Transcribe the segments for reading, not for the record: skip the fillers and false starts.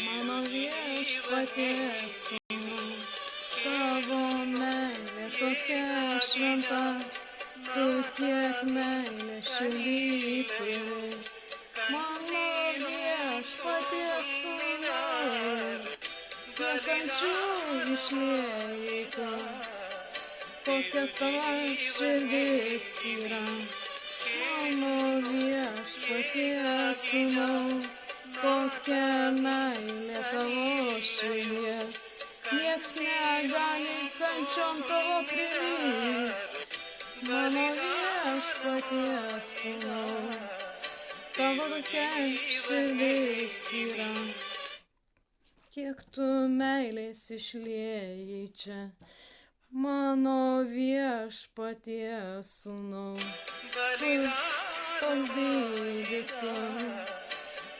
Mano viešpatie sūnau, tavo meilė tokia šventa, tu tiek meilės širdį turi. Mano viešpatie sūnau, kiek kančių išliejai tu, kokia tavo širdis tyra. Mano viešpatie sūnau, kokia meilė tavo širdies, nieks negali kančiom tavo prilygt. Mano viešpatie sūnau, tavo tokia širdis tyra. Kiek tu meilės išliejai čia, mano viešpatie sūnau, toks didis tu.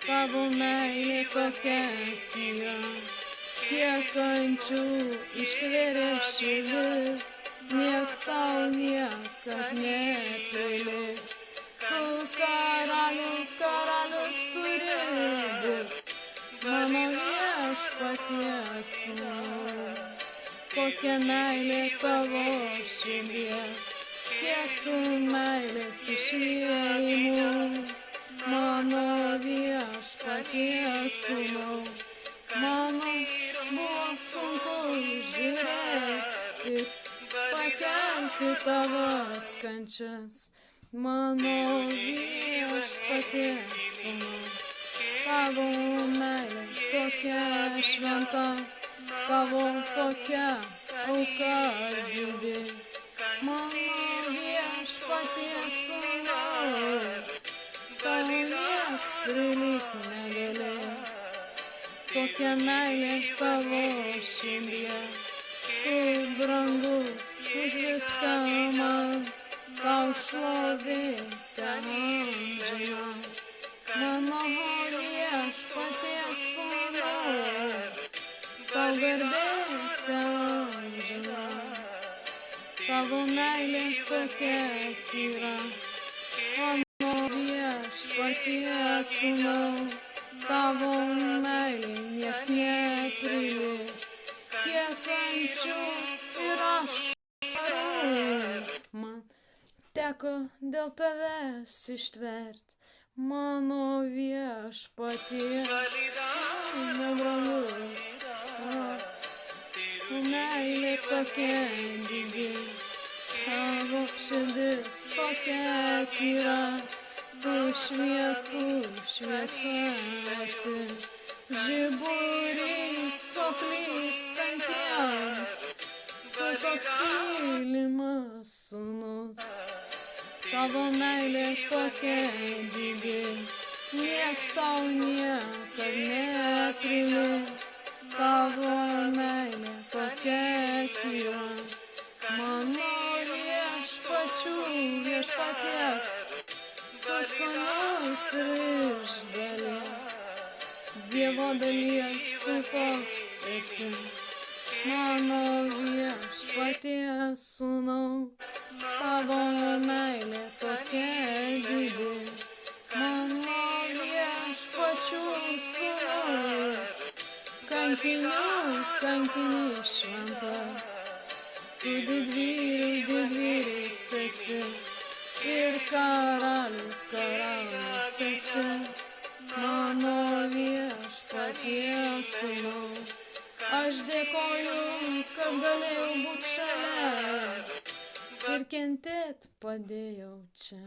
Tavo meilė tokia tyra, kiek kančių ištvėrė širdis, nieks tau niekad nepriliks. Tu karalius turi būt, mano viešpatie sūnau, kokia meilė tavo širdies, kiek tu meilės išliejai mums. Mano viešpatie sūnau, mano buvo sunku žiūrėti, pakelti tavas kančias. Mano viešpatie sūnau, tavo meilė tokia šventa, tavo tokia auka didi. Mano viešpatie sūnau, tau nieks prilygt negalės, kokia meilė tavo širdies, tu brangus už viską man, tau šlovė teamžina. Mano viešpatie sūnau, tau garbė teamžina, tavo meilė tokia tyra. Viešpatie sūnau, tavo meilė nieks nepriligs, kiek kančių ir ašarų man teko dėl tavęs ištvert. Mano viešpatie sūnau brangus, meilė tokia didi, tavo širdis tokia tyra. Tu šviesų šviesa esi, žiburys suklystantiems, tu toks mylimas sūnus, tavo meilė tokia didi, nieks tau niekad nepriligs, tavo meilė tokia tyra. Mano viešpaties, tu sūnus ir iš dalies, Dievo dalies tu toks esi. Mano viešpatie sūnau, tavo meilė tokia didi. Mano viešpačių sūnus, kankinys šventas, tu didvyris esi. Ir karalius esi, mano viešpatie sūnau. Aš dėkoju, kad galėjau būt šalia ir kentėt padėjau čia.